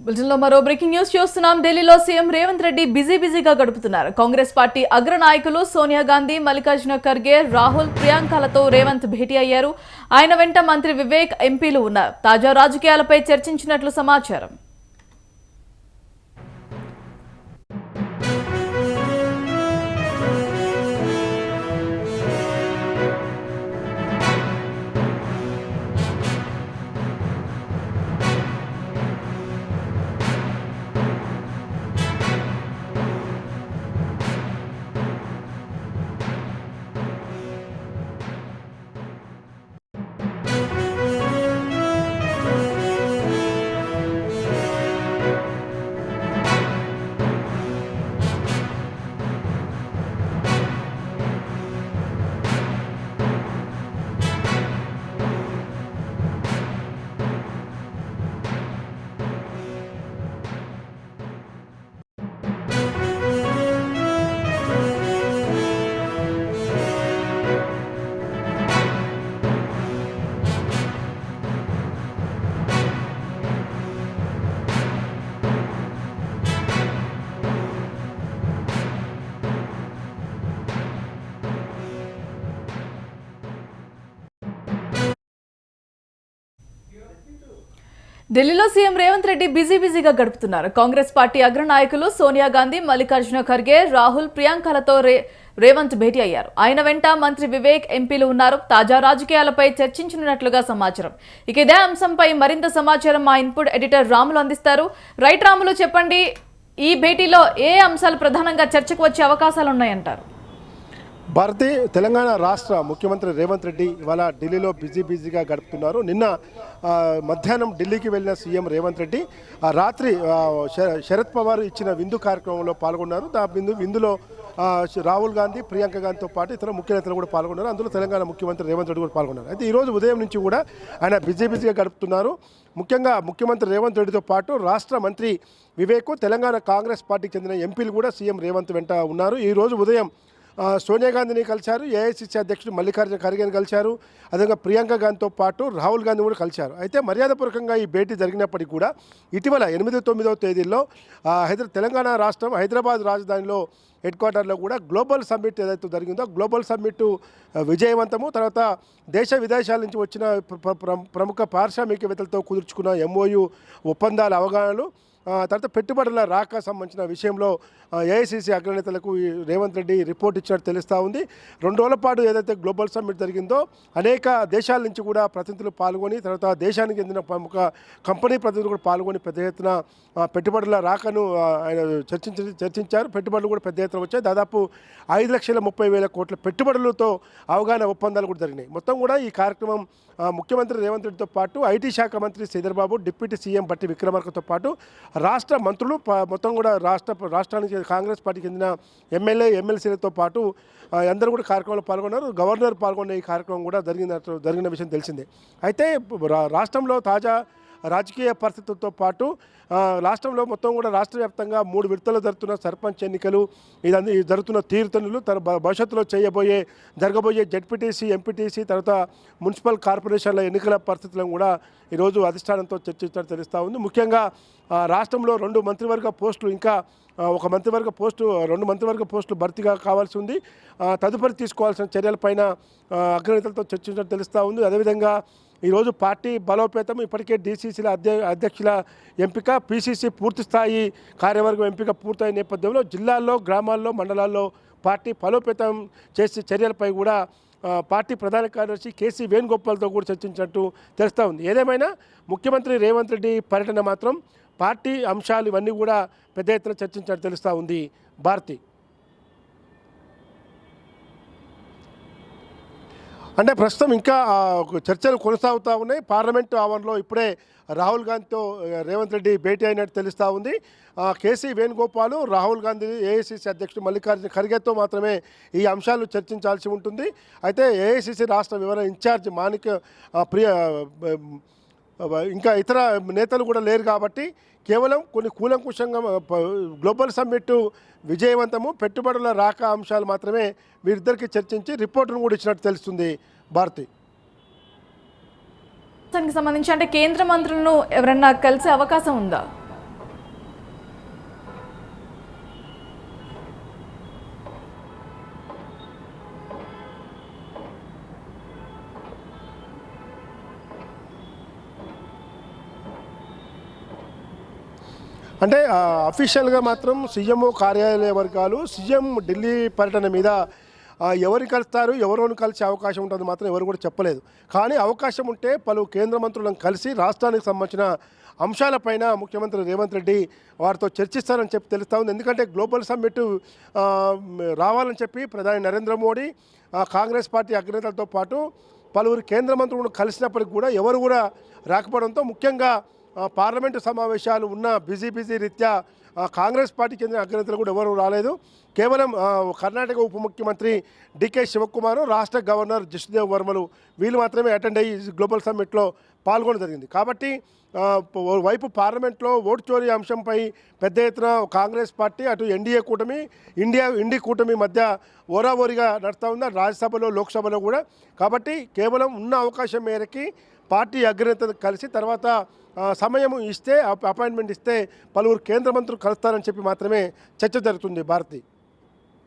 బులెటిన్లో మరో breaking news చూస్తున్నాం. ఢిల్లీలో సీఎం రేవంత్ రెడ్డి బిజీగా గడుపుతున్నారు. కాంగ్రెస్ పార్టీ అగ్రనాయకులు సోనియా గాంధీ, మల్లికార్జున ఖర్గే, రాహుల్, ప్రియాంకలతో రేవంత్ భేటీ అయ్యారు. ఆయన వెంట మంత్రి వివేక్, ఎంపీలు ఉన్నారు. తాజా రాజకీయాలపై చర్చించినట్లు సమాచారం. ఢిల్లీలో సీఎం రేవంత్ రెడ్డి బిజీగా గడుపుతున్నారు. కాంగ్రెస్ పార్టీ అగ్రనాయకులు సోనియా గాంధీ, మల్లికార్జున ఖర్గే, రాహుల్, ప్రియాంకలతో రేవంత్ భేటీ అయ్యారు. ఆయన వెంట మంత్రి వివేక్, ఎంపీలు ఉన్నారు. తాజా రాజకీయాలపై చర్చించనున్నట్లుగా సమాచారం. ఇక ఇదే అంశంపై మరింత సమాచారం మా ఇన్పుట్ ఎడిటర్ రాములు అందిస్తారు. రైట్ రాములు, చెప్పండి, ఈ భేటీలో ఏ అంశాలు ప్రధానంగా చర్చకు వచ్చే అవకాశాలు ఉన్నాయంటారు? భారతి తెలంగాణ రాష్ట్ర ముఖ్యమంత్రి రేవంత్ రెడ్డి ఇవాళ ఢిల్లీలో బిజీగా గడుపుతున్నారు. నిన్న మధ్యాహ్నం ఢిల్లీకి వెళ్ళిన సీఎం రేవంత్ రెడ్డి రాత్రి శరద్ పవార్ ఇచ్చిన విందు కార్యక్రమంలో పాల్గొన్నారు. విందులో రాహుల్ గాంధీ, ప్రియాంక గాంధీతో పాటు ఇతర ముఖ్య నేతలు కూడా పాల్గొన్నారు. అందులో తెలంగాణ ముఖ్యమంత్రి రేవంత్ రెడ్డి కూడా పాల్గొన్నారు. అయితే ఈరోజు ఉదయం నుంచి కూడా ఆయన బిజీగా గడుపుతున్నారు. ముఖ్యంగా ముఖ్యమంత్రి రేవంత్ రెడ్డితో పాటు రాష్ట్ర మంత్రి వివేక్, తెలంగాణ కాంగ్రెస్ పార్టీకి చెందిన ఎంపీలు కూడా సీఎం రేవంత్ వెంట ఉన్నారు. ఈరోజు ఉదయం సోనియా గాంధీని కలిశారు, ఏఐసిసి అధ్యక్షుడు మల్లికార్జున ఖర్గేని కలిశారు, అదేవిధంగా ప్రియాంక గాంధీతో పాటు రాహుల్ గాంధీ కూడా కలిశారు. అయితే మర్యాదపూర్వకంగా ఈ భేటీ జరిగినప్పటికీ కూడా ఇటీవల 8, 9వ తేదీల్లో తెలంగాణ రాష్ట్రం హైదరాబాద్ రాజధానిలో హెడ్ క్వార్టర్లో కూడా గ్లోబల్ సమ్మిట్ ఏదైతే జరిగిందో గ్లోబల్ సమ్మిట్ విజయవంతము, తర్వాత దేశ విదేశాల నుంచి వచ్చిన ప్రముఖ పారిశ్రామికవేత్తలతో కుదుర్చుకున్న MOU ఒప్పందాల అవగాహనలు, తర్వాత పెట్టుబడుల రాక సంబంధించిన విషయంలో ఏఐసిసి అగ్రనేతలకు రేవంత్ రెడ్డి రిపోర్ట్ ఇచ్చినట్టు తెలుస్తూ ఉంది. 2 రోజుల పాటు ఏదైతే గ్లోబల్ సమ్మిట్ జరిగిందో అనేక దేశాల నుంచి కూడా ప్రతినిధులు పాల్గొని, తర్వాత దేశానికి చెందిన ప్రముఖ కంపెనీ ప్రతినిధులు కూడా పాల్గొని పెద్ద ఎత్తున పెట్టుబడుల రాకను ఆయన చర్చించారు. పెట్టుబడులు కూడా పెద్ద ఎత్తున వచ్చాయి. దాదాపు 5,30,000 కోట్ల పెట్టుబడులతో అవగాహన ఒప్పందాలు కూడా జరిగినాయి. మొత్తం కూడా ఈ కార్యక్రమం ముఖ్యమంత్రి రేవంత్ రెడ్డితో పాటు ఐటీ శాఖ మంత్రి శ్రీధర్ బాబు, డిప్యూటీ సీఎం బట్టి విక్రమార్కతో పాటు రాష్ట్ర మంత్రులు మొత్తం కూడా రాష్ట్రానికి కాంగ్రెస్ పార్టీకి చెందిన ఎమ్మెల్సీలతో పాటు అందరూ కూడా కార్యక్రమంలో పాల్గొన్నారు. గవర్నర్ పాల్గొన్న ఈ కార్యక్రమం కూడా జరిగిన విషయం తెలిసిందే. అయితే రాష్ట్రంలో తాజా రాజకీయ పరిస్థితులతో పాటు రాష్ట్రంలో మొత్తం కూడా రాష్ట్ర వ్యాప్తంగా 3 విడతలు జరుగుతున్న సర్పంచ్ ఎన్నికలు, ఇదంతా జరుగుతున్న తీరుతనులు, భవిష్యత్తులో జరగబోయే జెడ్పీటీసీ, ఎంపీటీసీ, తర్వాత మున్సిపల్ కార్పొరేషన్ల ఎన్నికల పరిస్థితులను కూడా ఈరోజు అధిష్టానంతో చర్చించినట్టు తెలుస్తూ ఉంది. ముఖ్యంగా రాష్ట్రంలో 2 మంత్రివర్గ పోస్టులు, ఇంకా 2 మంత్రివర్గ పోస్టులు భర్తీగా కావాల్సి ఉంది. తదుపరి తీసుకోవాల్సిన చర్యలపైన అగ్రనేతలతో చర్చించినట్టు తెలుస్తూ ఉంది. అదేవిధంగా ఈరోజు పార్టీ బలోపేతం, ఇప్పటికే DCCల అధ్యక్షుల ఎంపిక, PCC పూర్తిస్థాయి కార్యవర్గం ఎంపిక పూర్తయిన నేపథ్యంలో జిల్లాల్లో, గ్రామాల్లో, మండలాల్లో పార్టీ బలోపేతం చేసే చర్యలపై కూడా పార్టీ ప్రధాన కార్యదర్శి KC వేణుగోపాల్తో కూడా చర్చించినట్టు తెలుస్తూ ఉంది. ఏదేమైనా ముఖ్యమంత్రి రేవంత్ రెడ్డి పర్యటన మాత్రం పార్టీ అంశాలు ఇవన్నీ కూడా పెద్ద ఎత్తున చర్చించినట్టు తెలుస్తూ ఉంది. భారతి, అంటే ప్రస్తుతం ఇంకా చర్చలు కొనసాగుతూ ఉన్నాయి. పార్లమెంటు ఆవరణలో ఇప్పుడే రాహుల్ గాంధీతో రేవంత్ రెడ్డి భేటీ అయినట్టు తెలుస్తూ ఉంది. KC వేణుగోపాల్, రాహుల్ గాంధీ, ఏఐసిసి అధ్యక్షుడు మల్లికార్జున ఖర్గేతో మాత్రమే ఈ అంశాలు చర్చించాల్సి ఉంటుంది. అయితే ఏఐసిసి రాష్ట్ర వివరణ ఇన్ఛార్జ్ మాణిక్ ఇంకా ఇతర నేతలు కూడా లేరు కాబట్టి కేవలం కొన్ని కూలంకుషంగా గ్లోబల్ సమ్మిట్ విజయవంతము, పెట్టుబడుల రాక అంశాలు మాత్రమే వీరిద్దరికి చర్చించి రిపోర్టును కూడా ఇచ్చినట్టు తెలుస్తుంది. భారతి, దానికి సంబంధించి అంటే కేంద్ర మంత్రులను ఎవరన్నా కలిసే అవకాశం ఉందా? అంటే అఫీషియల్గా మాత్రం సీఎంఓ కార్యాలయ వర్గాలు సీఎం ఢిల్లీ పర్యటన మీద ఎవరిని కలుస్తారు ఎవరోని కలిసే అవకాశం ఉంటుంది మాత్రం ఎవరు కూడా చెప్పలేదు. కానీ అవకాశం ఉంటే పలు కేంద్ర మంత్రులను కలిసి రాష్ట్రానికి సంబంధించిన అంశాలపైన ముఖ్యమంత్రి రేవంత్ రెడ్డి వారితో చర్చిస్తారని చెప్పి తెలుస్తూ ఉంది. ఎందుకంటే గ్లోబల్ సమ్మిట్ రావాలని చెప్పి ప్రధాని నరేంద్ర మోడీ కాంగ్రెస్ పార్టీ అగ్రనేతలతో పాటు పలువురు కేంద్ర మంత్రులను కలిసినప్పటికి కూడా ఎవరు కూడా రాకపోవడంతో ముఖ్యంగా పార్లమెంటు సమావేశాలు ఉన్న బిజీ రీత్యా కాంగ్రెస్ పార్టీకి చెందిన అగ్రనేతలు కూడా ఎవరు రాలేదు. కేవలం కర్ణాటక ఉప ముఖ్యమంత్రి డికే శివకుమార్, రాష్ట్ర గవర్నర్ జిష్ణుదేవ్ వర్మలు వీళ్ళు మాత్రమే అటెండ్ అయ్యి గ్లోబల్ సమ్మిట్లో పాల్గొనడం జరిగింది. కాబట్టి వైపు పార్లమెంట్లో ఓటు చోరీ అంశంపై పెద్ద ఎత్తున కాంగ్రెస్ పార్టీ అటు ఎన్డీఏ కూటమి ఇండి కూటమి మధ్య ఓరావోరిగా నడుస్తూ ఉంది రాజ్యసభలో లోక్సభలో కూడా. కాబట్టి కేవలం ఉన్న అవకాశం మేరకి పార్టీ అగ్రనేతలు కలిసి తర్వాత సమయం ఇస్తే అపాయింట్మెంట్ ఇస్తే పలువురు కేంద్ర మంత్రులు కలుస్తారని చెప్పి మాత్రమే చర్చ జరుగుతుంది. భారతి.